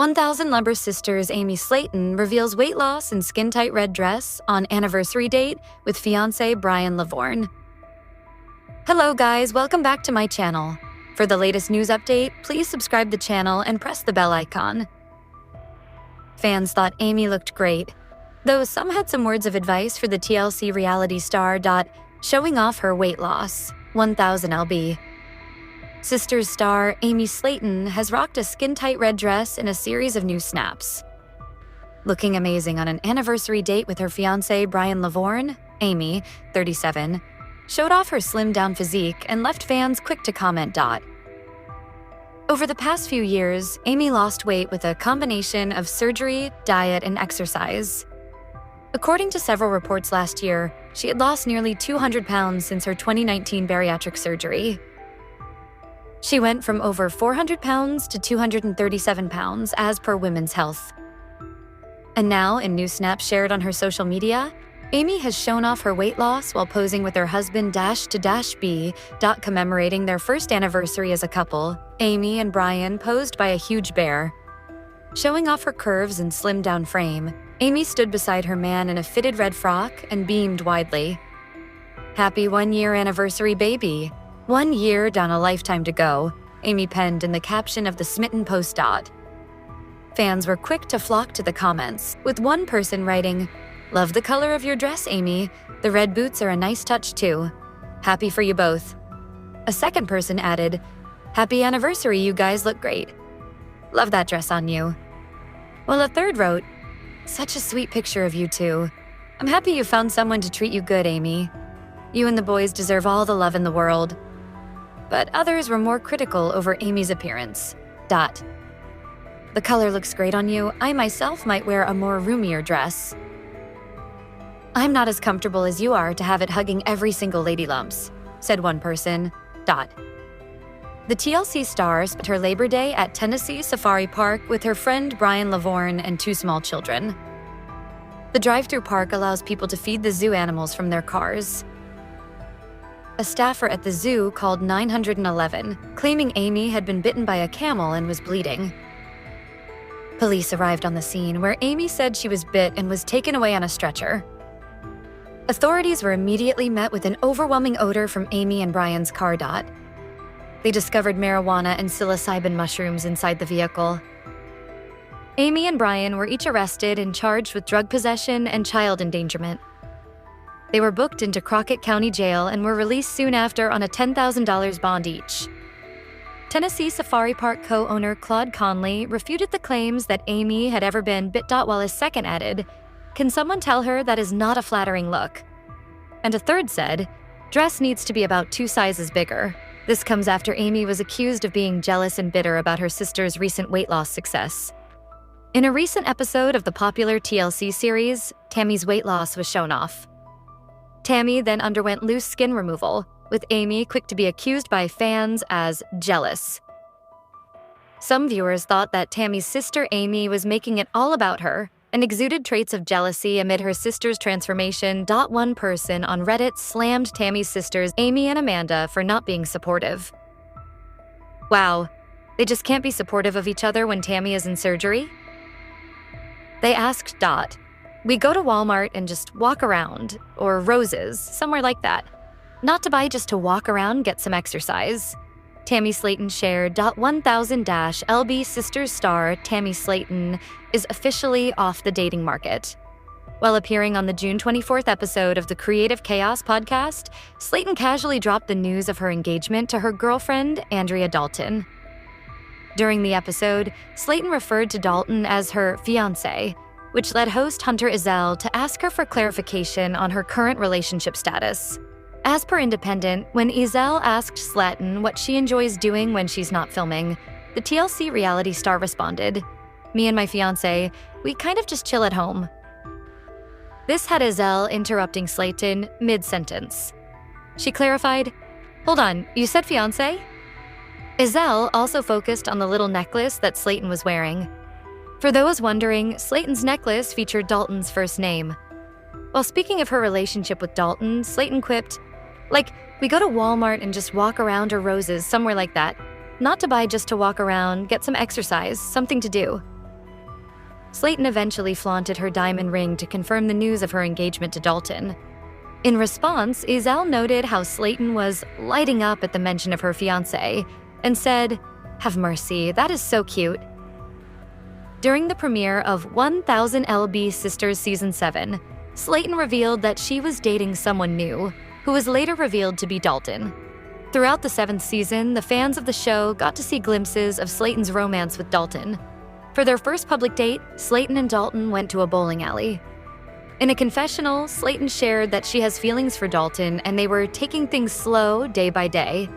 1000 Lumber Sisters Amy Slaton reveals weight loss in skin-tight red dress on anniversary date with fiance Brian Lovvorn. Hello guys, welcome back to my channel. For the latest news update, please subscribe the channel and press the bell icon. Fans thought Amy looked great, though some had some words of advice for the TLC reality star. Showing off her weight loss, 1000 lb. Sisters star Amy Slaton has rocked a skin-tight red dress in a series of new snaps. Looking amazing on an anniversary date with her fiancé Brian Lovvorn, Amy, 37, showed off her slimmed-down physique and left fans quick to comment. Over the past few years, Amy lost weight with a combination of surgery, diet, and exercise. According to several reports last year, she had lost nearly 200 pounds since her 2019 bariatric surgery. She went from over 400 pounds to 237 pounds, as per Women's Health. And now, in new snaps shared on her social media, Amy has shown off her weight loss while posing with her husband -B. Commemorating their first anniversary as a couple. Amy and Brian posed by a huge bear. Showing off her curves and slimmed-down frame, Amy stood beside her man in a fitted red frock and beamed widely. "Happy one-year anniversary, baby. 1 year down a lifetime to go," Amy penned in the caption of the smitten post. Fans were quick to flock to the comments, with one person writing, "Love the color of your dress, Amy. The red boots are a nice touch too. Happy for you both." A second person added, "Happy anniversary, you guys look great. Love that dress on you." While a third wrote, "Such a sweet picture of you two. I'm happy you found someone to treat you good, Amy. You and the boys deserve all the love in the world." But others were more critical over Amy's appearance. "The color looks great on you. I myself might wear a more roomier dress. I'm not as comfortable as you are to have it hugging every single lady lumps," said one person. The TLC star spent her Labor Day at Tennessee Safari Park with her friend Brian Lovvorn and 2 small children. The drive-through park allows people to feed the zoo animals from their cars. A staffer at the zoo called 911, claiming Amy had been bitten by a camel and was bleeding. Police arrived on the scene, where Amy said she was bit and was taken away on a stretcher. Authorities were immediately met with an overwhelming odor from Amy and Brian's car. They discovered marijuana and psilocybin mushrooms inside the vehicle. Amy and Brian were each arrested and charged with drug possession and child endangerment. They were booked into Crockett County Jail and were released soon after on a $10,000 bond each. Tennessee Safari Park co-owner Claude Conley refuted the claims that Amy had ever been bit. While a second added, "Can someone tell her that is not a flattering look?" And a third said, "Dress needs to be about 2 sizes bigger." This comes after Amy was accused of being jealous and bitter about her sister's recent weight loss success. In a recent episode of the popular TLC series, Tammy's weight loss was shown off. Tammy then underwent loose skin removal, with Amy quick to be accused by fans as jealous. Some viewers thought that Tammy's sister Amy was making it all about her and exuded traits of jealousy amid her sister's transformation. One person on Reddit slammed Tammy's sisters Amy and Amanda for not being supportive. "Wow, they just can't be supportive of each other when Tammy is in surgery?" They asked, "We go to Walmart and just walk around, or Rose's, somewhere like that. Not to buy, just to walk around, get some exercise." Tammy Slayton shared. 1000-LB Sisters star Tammy Slayton is officially off the dating market. While appearing on the June 24th episode of the Creative Chaos podcast, Slayton casually dropped the news of her engagement to her girlfriend, Andrea Dalton. During the episode, Slayton referred to Dalton as her fiance, which led host Hunter Ezell to ask her for clarification on her current relationship status. As per Independent, when Ezell asked Slaton what she enjoys doing when she's not filming, the TLC reality star responded, "Me and my fiance, we kind of just chill at home." This had Ezell interrupting Slaton mid-sentence. She clarified, "Hold on, you said fiance?" Ezell also focused on the little necklace that Slaton was wearing. For those wondering, Slaton's necklace featured Dalton's first name. While speaking of her relationship with Dalton, Slaton quipped, "We go to Walmart and just walk around, or Rose's, somewhere like that. Not to buy, just to walk around, get some exercise, something to do." Slayton eventually flaunted her diamond ring to confirm the news of her engagement to Dalton. In response, Ezell noted how Slayton was lighting up at the mention of her fiance and said, "Have mercy, that is so cute." During the premiere of 1000 LB Sisters Season 7, Slayton revealed that she was dating someone new, who was later revealed to be Dalton. Throughout the 7th season, the fans of the show got to see glimpses of Slayton's romance with Dalton. For their first public date, Slayton and Dalton went to a bowling alley. In a confessional, Slayton shared that she has feelings for Dalton and they were taking things slow day by day.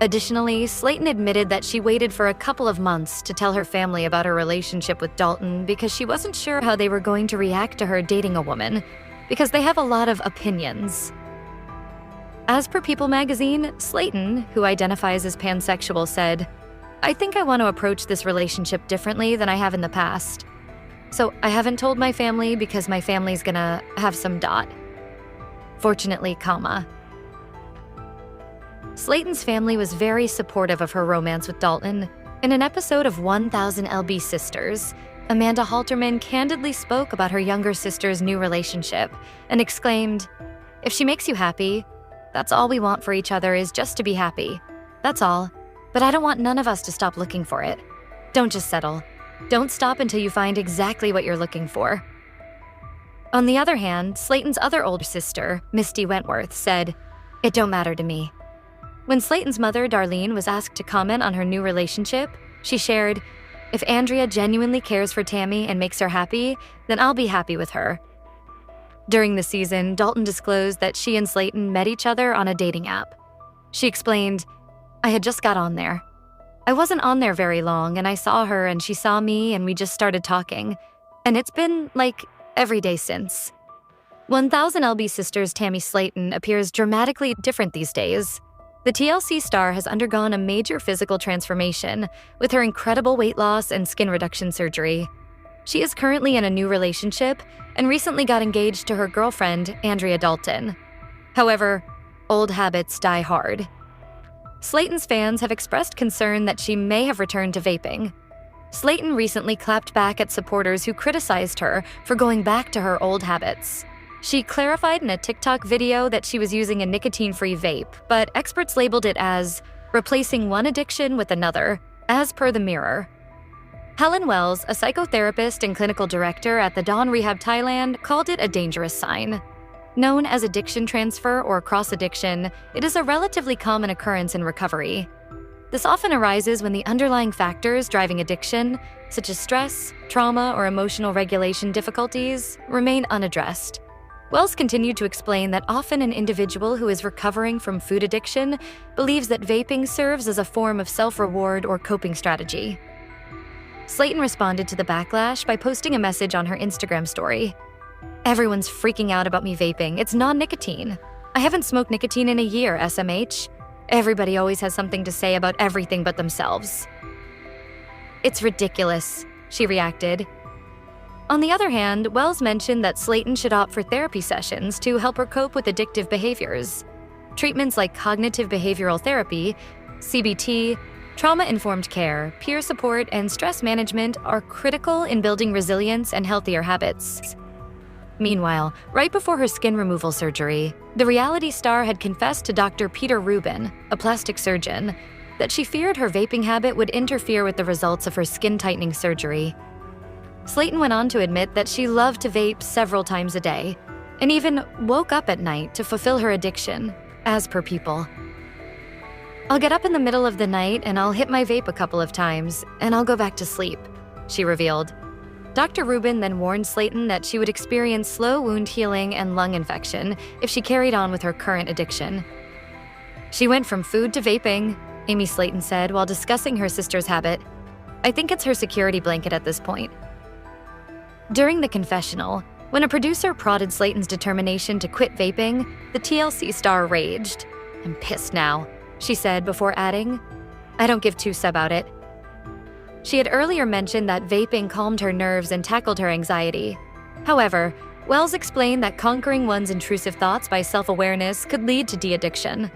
Additionally, Slayton admitted that she waited for a couple of months to tell her family about her relationship with Dalton because she wasn't sure how they were going to react to her dating a woman, because they have a lot of opinions. As per People magazine, Slayton, who identifies as pansexual, said, "I think I want to approach this relationship differently than I have in the past. So I haven't told my family because my family's gonna have some dot. Fortunately, comma." Slayton's family was very supportive of her romance with Dalton. In an episode of 1000 LB Sisters, Amanda Halterman candidly spoke about her younger sister's new relationship and exclaimed, "If she makes you happy, that's all we want for each other is just to be happy. That's all. But I don't want none of us to stop looking for it. Don't just settle. Don't stop until you find exactly what you're looking for." On the other hand, Slayton's other older sister, Misty Wentworth, said, "It don't matter to me." When Slayton's mother, Darlene, was asked to comment on her new relationship, she shared, "If Andrea genuinely cares for Tammy and makes her happy, then I'll be happy with her." During the season, Dalton disclosed that she and Slayton met each other on a dating app. She explained, "I had just got on there. I wasn't on there very long, and I saw her and she saw me and we just started talking. And it's been, like, every day since." 1000 LB Sisters Tammy Slayton appears dramatically different these days. The TLC star has undergone a major physical transformation with her incredible weight loss and skin reduction surgery. She is currently in a new relationship and recently got engaged to her girlfriend, Andrea Dalton. However, old habits die hard. Slayton's fans have expressed concern that she may have returned to vaping. Slayton recently clapped back at supporters who criticized her for going back to her old habits. She clarified in a TikTok video that she was using a nicotine-free vape, but experts labeled it as replacing one addiction with another, as per The Mirror. Helen Wells, a psychotherapist and clinical director at the Dawn Rehab Thailand, called it a dangerous sign. Known as addiction transfer or cross-addiction, it is a relatively common occurrence in recovery. This often arises when the underlying factors driving addiction, such as stress, trauma, or emotional regulation difficulties, remain unaddressed. Wells continued to explain that often an individual who is recovering from food addiction believes that vaping serves as a form of self-reward or coping strategy. Slayton responded to the backlash by posting a message on her Instagram story. "Everyone's freaking out about me vaping. It's non-nicotine. I haven't smoked nicotine in a year, SMH. Everybody always has something to say about everything but themselves." "It's ridiculous," she reacted. On the other hand, Wells mentioned that Slayton should opt for therapy sessions to help her cope with addictive behaviors. Treatments like cognitive behavioral therapy, CBT, trauma-informed care, peer support, and stress management are critical in building resilience and healthier habits. Meanwhile, right before her skin removal surgery, the reality star had confessed to Dr. Peter Rubin, a plastic surgeon, that she feared her vaping habit would interfere with the results of her skin tightening surgery. Slayton went on to admit that she loved to vape several times a day, and even woke up at night to fulfill her addiction, as per People. "I'll get up in the middle of the night and I'll hit my vape a couple of times, and I'll go back to sleep," she revealed. Dr. Rubin then warned Slayton that she would experience slow wound healing and lung infection if she carried on with her current addiction. "She went from food to vaping," Amy Slaton said while discussing her sister's habit. "I think it's her security blanket at this point." During the confessional, when a producer prodded Slayton's determination to quit vaping, the TLC star raged. "I'm pissed now," she said before adding, "I don't give two about it." She had earlier mentioned that vaping calmed her nerves and tackled her anxiety. However, Wells explained that conquering one's intrusive thoughts by self-awareness could lead to de-addiction.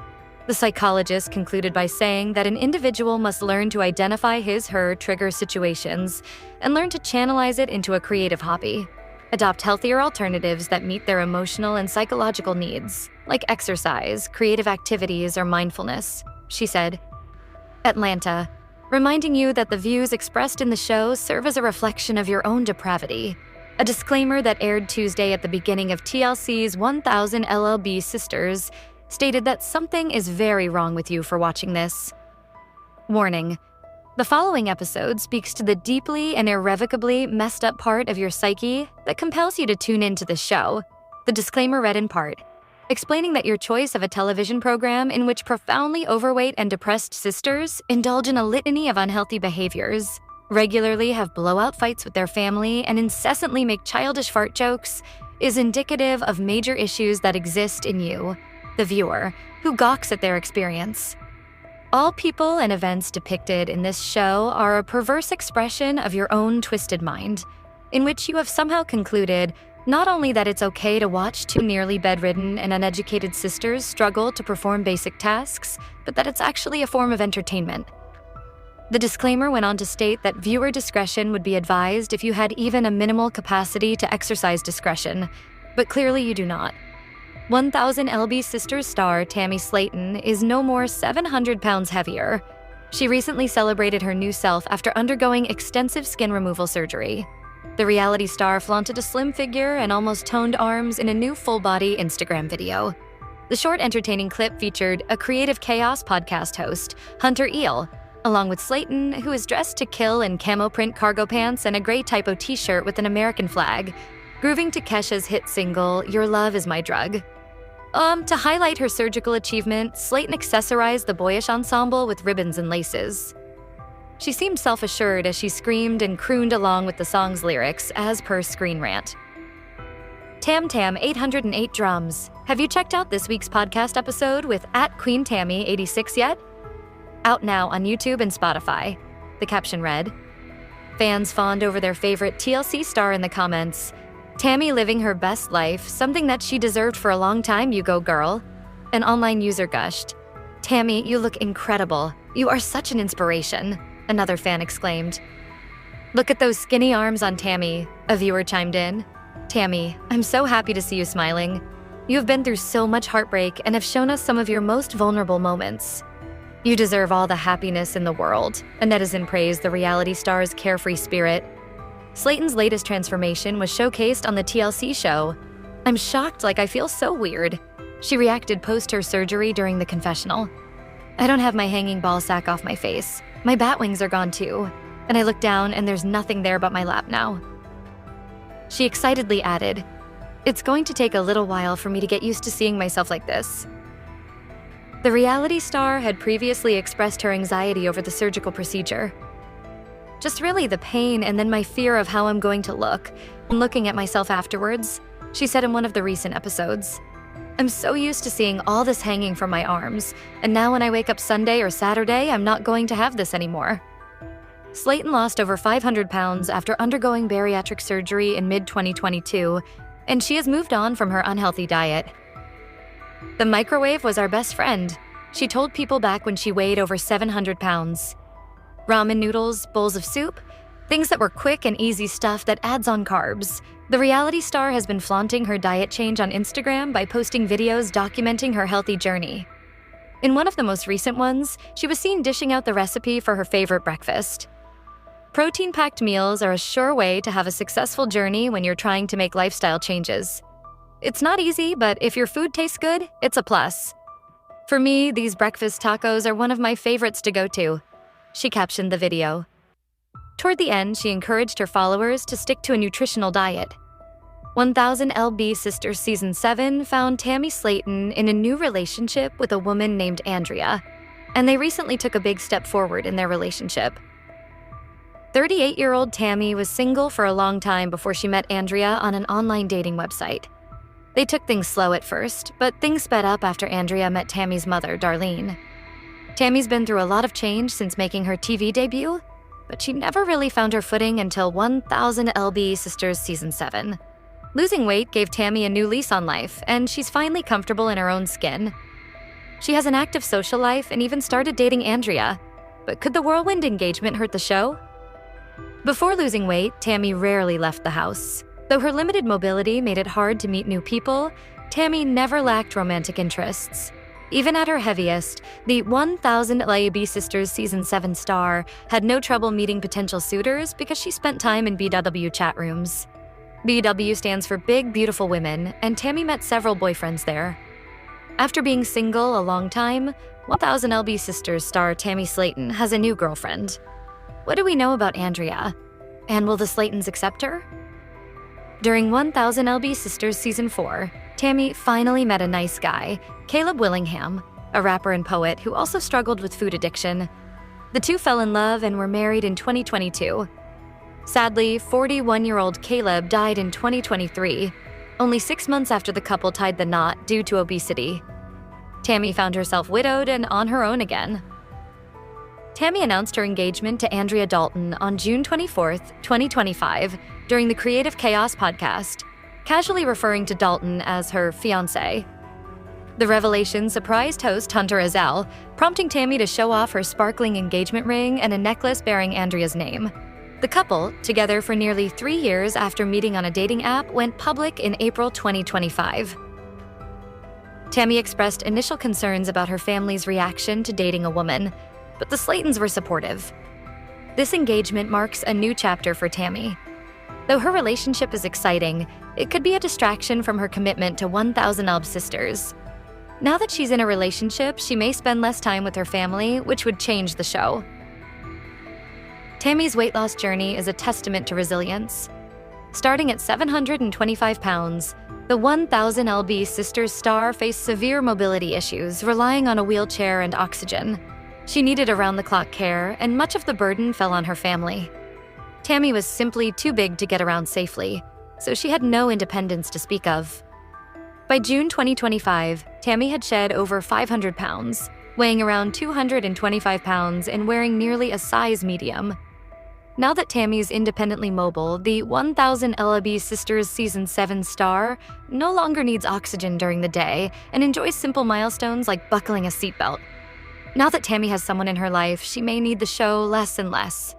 The psychologist concluded by saying that an individual must learn to identify his/her trigger situations and learn to channelize it into a creative hobby. Adopt healthier alternatives that meet their emotional and psychological needs, like exercise, creative activities, or mindfulness, she said. Atlanta, reminding you that the views expressed in the show serve as a reflection of your own depravity. A disclaimer that aired Tuesday at the beginning of TLC's 1000 LLB Sisters stated that something is very wrong with you for watching this. Warning: the following episode speaks to the deeply and irrevocably messed up part of your psyche that compels you to tune into the show. The disclaimer read in part, explaining that your choice of a television program in which profoundly overweight and depressed sisters indulge in a litany of unhealthy behaviors, regularly have blowout fights with their family, and incessantly make childish fart jokes is indicative of major issues that exist in you, the viewer, who gawks at their experience. All people and events depicted in this show are a perverse expression of your own twisted mind, in which you have somehow concluded not only that it's okay to watch two nearly bedridden and uneducated sisters struggle to perform basic tasks, but that it's actually a form of entertainment. The disclaimer went on to state that viewer discretion would be advised if you had even a minimal capacity to exercise discretion, but clearly you do not. 1000 LB Sisters star Tammy Slayton is no more 700 pounds heavier. She recently celebrated her new self after undergoing extensive skin removal surgery. The reality star flaunted a slim figure and almost toned arms in a new full-body Instagram video. The short entertaining clip featured a Creative Chaos podcast host, Hunter Eel, along with Slayton, who is dressed to kill in camo print cargo pants and a gray typo t-shirt with an American flag, grooving to Kesha's hit single, Your Love Is My Drug. To highlight her surgical achievement, Slayton accessorized the boyish ensemble with ribbons and laces. She seemed self-assured as she screamed and crooned along with the song's lyrics, as per Screen Rant. Tam 808 Drums. Have you checked out this week's podcast episode with @QueenTammy86 yet? Out now on YouTube and Spotify. The caption read, fans fawned over their favorite TLC star in the comments. Tammy living her best life, something that she deserved for a long time, you go girl. An online user gushed, Tammy, you look incredible. You are such an inspiration, another fan exclaimed. Look at those skinny arms on Tammy, a viewer chimed in. Tammy, I'm so happy to see you smiling. You have been through so much heartbreak and have shown us some of your most vulnerable moments. You deserve all the happiness in the world, a netizen praised the reality star's carefree spirit. Slayton's latest transformation was showcased on the TLC show. I'm shocked, like I feel so weird. She reacted post her surgery during the confessional. I don't have my hanging ball sack off my face. My bat wings are gone too. And I look down and there's nothing there but my lap now. She excitedly added, it's going to take a little while for me to get used to seeing myself like this. The reality star had previously expressed her anxiety over the surgical procedure. Just really the pain and then my fear of how I'm going to look and looking at myself afterwards, she said in one of the recent episodes. I'm so used to seeing all this hanging from my arms, and now when I wake up Sunday or Saturday, I'm not going to have this anymore. Slayton lost over 500 pounds after undergoing bariatric surgery in mid-2022, and she has moved on from her unhealthy diet. The microwave was our best friend, she told People back when she weighed over 700 pounds. Ramen noodles, bowls of soup, things that were quick and easy stuff that adds on carbs. The reality star has been flaunting her diet change on Instagram by posting videos documenting her healthy journey. In one of the most recent ones, she was seen dishing out the recipe for her favorite breakfast. Protein-packed meals are a sure way to have a successful journey when you're trying to make lifestyle changes. It's not easy, but if your food tastes good, it's a plus. For me, these breakfast tacos are one of my favorites to go to. She captioned the video. Toward the end, she encouraged her followers to stick to a nutritional diet. 1000 LB Sisters Season 7 found Tammy Slayton in a new relationship with a woman named Andrea, and they recently took a big step forward in their relationship. 38-year-old Tammy was single for a long time before she met Andrea on an online dating website. They took things slow at first, but things sped up after Andrea met Tammy's mother, Darlene. Tammy's been through a lot of change since making her TV debut, but she never really found her footing until 1000 LB Sisters Season 7. Losing weight gave Tammy a new lease on life, and she's finally comfortable in her own skin. She has an active social life and even started dating Andrea. But could the whirlwind engagement hurt the show? Before losing weight, Tammy rarely left the house. Though her limited mobility made it hard to meet new people, Tammy never lacked romantic interests. Even at her heaviest, the 1000 LAB Sisters Season 7 star had no trouble meeting potential suitors because she spent time in BW chat rooms. BW stands for Big Beautiful Women, and Tammy met several boyfriends there. After being single a long time, 1000 LB Sisters star Tammy Slayton has a new girlfriend. What do we know about Andrea? And will the Slaytons accept her? During 1000 LB Sisters Season 4, Tammy finally met a nice guy, Caleb Willingham, a rapper and poet who also struggled with food addiction. The two fell in love and were married in 2022. Sadly, 41-year-old Caleb died in 2023, only 6 months after the couple tied the knot due to obesity. Tammy found herself widowed and on her own again. Tammy announced her engagement to Andrea Dalton on June 24, 2025, during the Creative Chaos podcast, casually referring to Dalton as her fiance. The revelation surprised host Hunter Azal, prompting Tammy to show off her sparkling engagement ring and a necklace bearing Andrea's name. The couple, together for nearly 3 years after meeting on a dating app, went public in April 2025. Tammy expressed initial concerns about her family's reaction to dating a woman, but the Slaytons were supportive. This engagement marks a new chapter for Tammy. Though her relationship is exciting, it could be a distraction from her commitment to 1000 LB Sisters. Now that she's in a relationship, she may spend less time with her family, which would change the show. Tammy's weight loss journey is a testament to resilience. Starting at 725 pounds, the 1000 LB Sisters star faced severe mobility issues, relying on a wheelchair and oxygen. She needed around-the-clock care, and much of the burden fell on her family. Tammy was simply too big to get around safely, so she had no independence to speak of. By June 2025, Tammy had shed over 500 pounds, weighing around 225 pounds and wearing nearly a size medium. Now that Tammy's independently mobile, the 1000 LAB Sisters Season 7 star no longer needs oxygen during the day and enjoys simple milestones like buckling a seatbelt. Now that Tammy has someone in her life, she may need the show less and less.